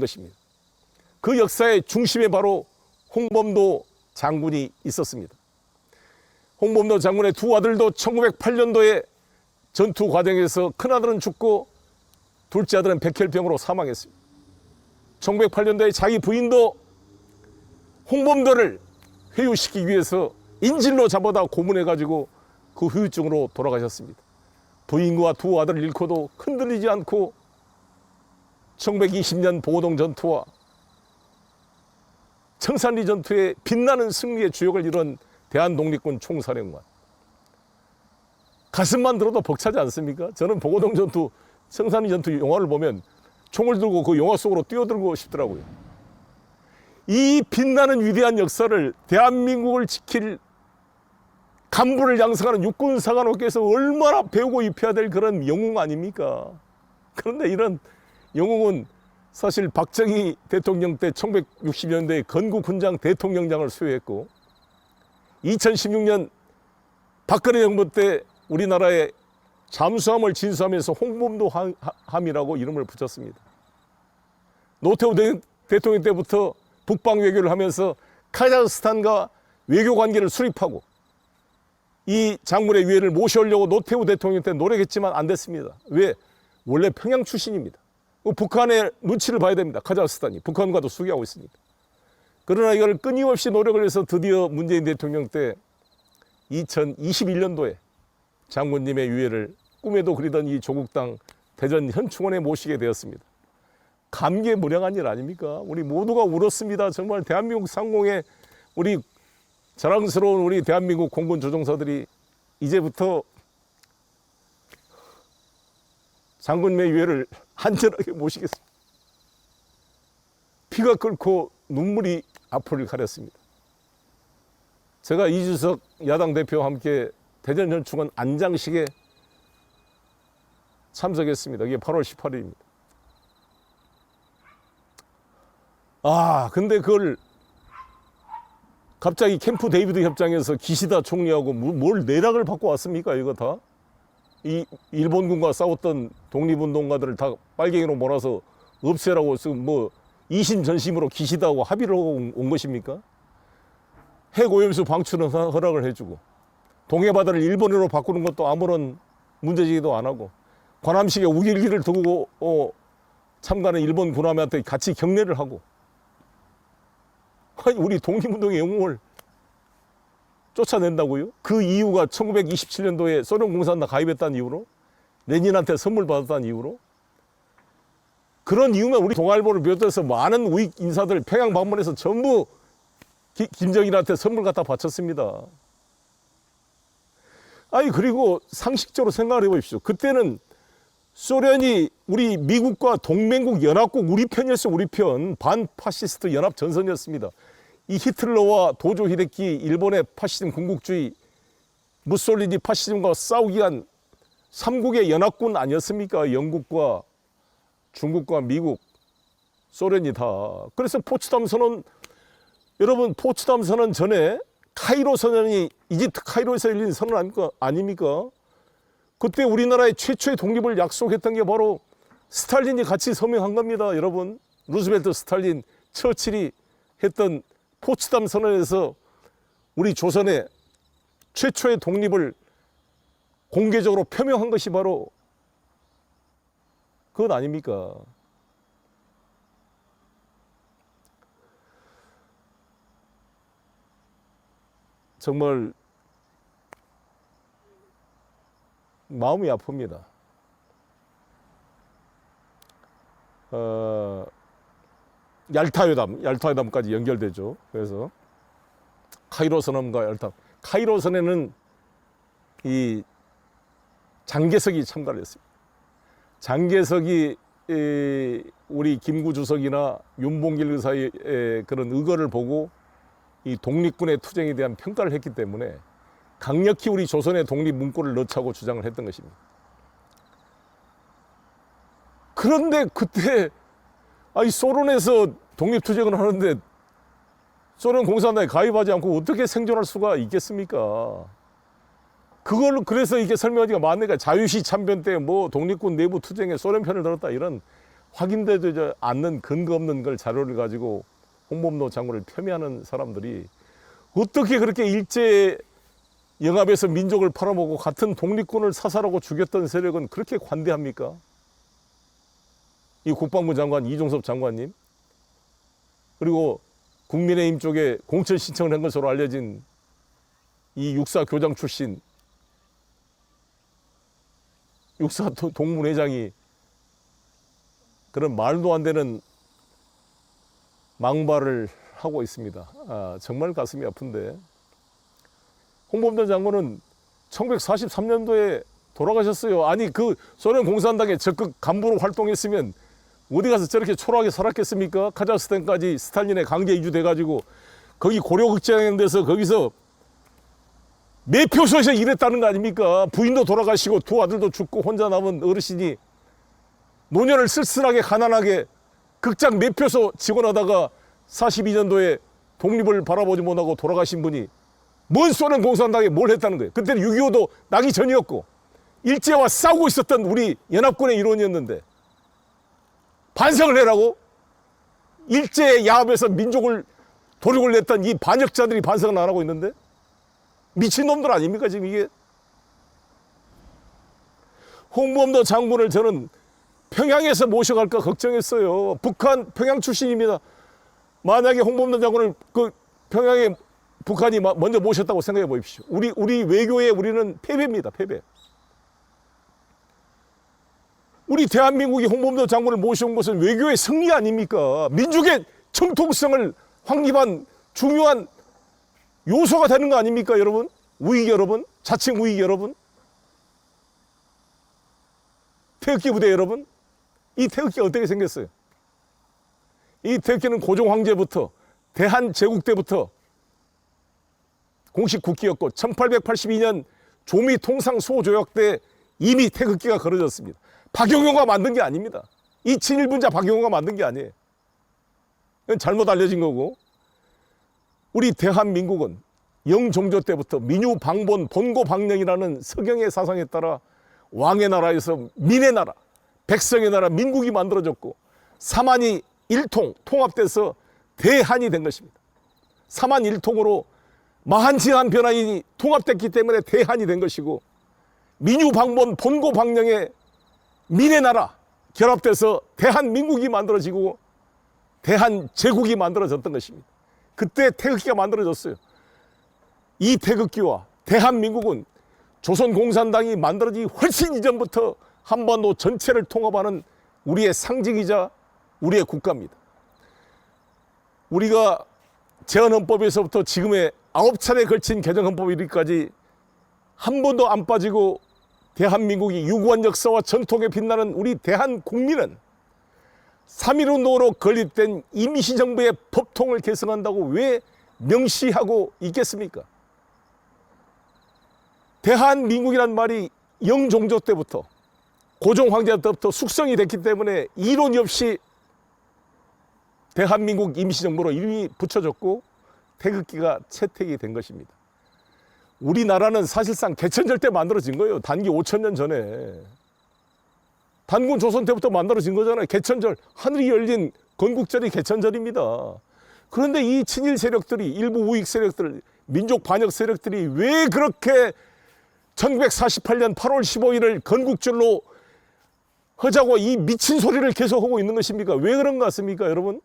것입니다. 그 역사의 중심에 바로 홍범도 장군이 있었습니다. 홍범도 장군의 두 아들도 1908년도에 전투 과정에서 큰아들은 죽고 둘째 아들은 백혈병으로 사망했습니다. 1908년도에 자기 부인도 홍범도를 회유시키기 위해서 인질로 잡아다 고문해가지고 그 후유증으로 돌아가셨습니다. 부인과 두 아들을 잃고도 흔들리지 않고 1920년 보고동 전투와 청산리 전투에 빛나는 승리의 주역을 이룬 대한독립군 총사령관. 가슴만 들어도 벅차지 않습니까? 저는 보고동 전투, 청산리 전투 영화를 보면 총을 들고 그 영화 속으로 뛰어들고 싶더라고요. 이 빛나는 위대한 역사를 대한민국을 지킬 간부를 양성하는 육군사관학교에서 얼마나 배우고 입혀야 될 그런 영웅 아닙니까? 그런데 이런 영웅은 사실 박정희 대통령 때 1960년대에 건국훈장 대통령장을 수여했고 2016년 박근혜 정부 때 우리나라의 잠수함을 진수하면서 홍범도 함이라고 이름을 붙였습니다. 노태우 대통령 때부터 북방 외교를 하면서 카자흐스탄과 외교 관계를 수립하고 이 장군의 위해를 모셔오려고 노태우 대통령 때 노력했지만 안 됐습니다. 왜? 원래 평양 출신입니다. 북한의 눈치를 봐야 됩니다. 카자흐스탄이 북한과도 수교하고 있으니까. 그러나 이걸 끊임없이 노력을 해서 드디어 문재인 대통령 때 2021년도에 장군님의 유해를 꿈에도 그리던 이 조국 땅 대전 현충원에 모시게 되었습니다. 감개무량한 일 아닙니까? 우리 모두가 울었습니다. 정말 대한민국 상공에 우리 자랑스러운 우리 대한민국 공군 조종사들이 이제부터 장군님의 유해를 안전하게 모시겠습니다. 피가 끓고 눈물이 앞을 가렸습니다. 제가 이준석 야당 대표와 함께 대전 현충원 안장식에 참석했습니다. 이게 8월 18일입니다. 근데 그걸 갑자기 캠프 데이비드 협정에서 기시다 총리하고 뭘 내락을 받고 왔습니까? 이거 다? 이 일본군과 싸웠던 독립운동가들을 다 빨갱이로 몰아서 없애라고 뭐 이심전심으로 기시다하고 합의를 하고 온 것입니까? 핵오염수 방출은 허락을 해주고 동해바다를 일본으로 바꾸는 것도 아무런 문제제기도 안 하고 관함식에 우길기를 두고 참가하는 일본 군함한테 같이 경례를 하고 아니 우리 독립운동의 영웅을 쫓아낸다고요? 그 이유가 1927년도에 소련 공산당 가입했다는 이유로? 레닌한테 선물 받았다는 이유로? 그런 이유면 우리 동아일보를 비롯해서 많은 우익 인사들 평양 방문해서 전부 김정일한테 선물 갖다 바쳤습니다. 아니 그리고 상식적으로 생각을 해보십시오. 그때는 소련이 우리 미국과 동맹국 연합국 우리 편이었어요. 우리 편. 반파시스트 연합 전선이었습니다. 이 히틀러와 도조 히데키 일본의 파시즘 군국주의 무솔리니 파시즘과 싸우기 위한 삼국의 연합군 아니었습니까? 영국과 중국과 미국, 소련이 다. 그래서 포츠담 선언, 여러분 포츠담 선언 전에 카이로 선언이 이집트 카이로에서 열린 선언 아닙니까? 그때 우리나라의 최초의 독립을 약속했던 게 바로 스탈린이 같이 서명한 겁니다. 여러분 루즈벨트, 스탈린, 처칠이 했던 포츠담 선언에서 우리 조선의 최초의 독립을 공개적으로 표명한 것이 바로 그것 아닙니까? 정말 마음이 아픕니다. 얄타회담까지 연결되죠. 그래서 카이로 선언과 얄타. 카이로 선언에는 이 장개석이 참가를 했습니다. 장개석이 우리 김구 주석이나 윤봉길 의사의 그런 의거를 보고 이 독립군의 투쟁에 대한 평가를 했기 때문에 강력히 우리 조선의 독립 문구를 넣자고 주장을 했던 것입니다. 그런데 그때 소련에서 독립투쟁을 하는데 소련 공산당에 가입하지 않고 어떻게 생존할 수가 있겠습니까? 그걸로 그래서 이게 설명하기가 많으니까 자유시 참변 때 뭐 독립군 내부 투쟁에 소련 편을 들었다 이런 확인되지 않는 근거 없는 걸 자료를 가지고 홍범도 장군을 폄훼하는 사람들이 어떻게 그렇게 일제 영합에서 민족을 팔아먹고 같은 독립군을 사살하고 죽였던 세력은 그렇게 관대합니까? 이 국방부 장관 이종섭 장관님, 그리고 국민의힘 쪽에 공천 신청을 한 것으로 알려진 이 육사 교장 출신 육사 동문회장이 그런 말도 안 되는 망발을 하고 있습니다. 정말 가슴이 아픈데, 홍범도 장군은 1943년도에 돌아가셨어요. 아니 그 소련 공산당에 적극 간부로 활동했으면 어디 가서 저렇게 초라하게 살았겠습니까? 카자흐스탄까지 스탈린에 강제 이주돼가지고 거기 고려극장에 데서 거기서 매표소에서 일했다는 거 아닙니까? 부인도 돌아가시고 두 아들도 죽고 혼자 남은 어르신이 노년을 쓸쓸하게 가난하게 극장 매표소 직원하다가 42년도에 독립을 바라보지 못하고 돌아가신 분이 뭔 소련 공산당에 뭘 했다는 거예요. 그때는 6.25도 나기 전이었고 일제와 싸우고 있었던 우리 연합군의 일원이었는데 반성을 해라고? 일제의 야합에서 민족을 도륙을 냈던 이 반역자들이 반성을 안 하고 있는데 미친놈들 아닙니까 지금 이게? 홍범도 장군을 저는 평양에서 모셔갈까 걱정했어요. 북한 평양 출신입니다. 만약에 홍범도 장군을 그 평양에 북한이 먼저 모셨다고 생각해 보십시오. 우리 외교에 우리는 패배입니다. 패배. 우리 대한민국이 홍범도 장군을 모셔온 것은 외교의 승리 아닙니까? 민족의 정통성을 확립한 중요한 요소가 되는 거 아닙니까, 여러분? 우익 여러분, 자칭 우익 여러분, 태극기 부대 여러분, 이 태극기 어떻게 생겼어요? 이 태극기는 고종 황제부터 대한제국 때부터 공식 국기였고 1882년 조미 통상 소조약 때 이미 태극기가 걸어졌습니다. 박용호가 만든 게 아닙니다. 이 친일분자 박용호가 만든 게 아니에요. 이건 잘못 알려진 거고, 우리 대한민국은 영종조 때부터 민유방본 본고방령이라는 서경의 사상에 따라 왕의 나라에서 민의 나라, 백성의 나라 민국이 만들어졌고 사만이 일통 통합돼서 대한이 된 것입니다. 사만 일통으로 마한지한 변화인이 통합됐기 때문에 대한이 된 것이고, 민유방본 본고방령의 민의 나라 결합돼서 대한민국이 만들어지고 대한제국이 만들어졌던 것입니다. 그때 태극기가 만들어졌어요. 이 태극기와 대한민국은 조선공산당이 만들어지기 훨씬 이전부터 한반도 전체를 통합하는 우리의 상징이자 우리의 국가입니다. 우리가 제헌헌법에서부터 지금의 9차례에 걸친 개정헌법 이르기까지 한 번도 안 빠지고 대한민국이 유구한 역사와 전통에 빛나는 우리 대한국민은 3.1운동으로 건립된 임시정부의 법통을 개성한다고 왜 명시하고 있겠습니까? 대한민국이란 말이 영종조 때부터 고종 황제 때부터 숙성이 됐기 때문에 이론이 없이 대한민국 임시정부로 이름이 붙여졌고 태극기가 채택이 된 것입니다. 우리나라는 사실상 개천절 때 만들어진 거예요. 단기 5,000년 전에. 단군 조선 때부터 만들어진 거잖아요. 개천절, 하늘이 열린 건국절이 개천절입니다. 그런데 이 친일 세력들이, 일부 우익 세력들, 민족 반역 세력들이 왜 그렇게 1948년 8월 15일을 건국절로 하자고 이 미친 소리를 계속하고 있는 것입니까? 왜 그런 것 같습니까, 여러분?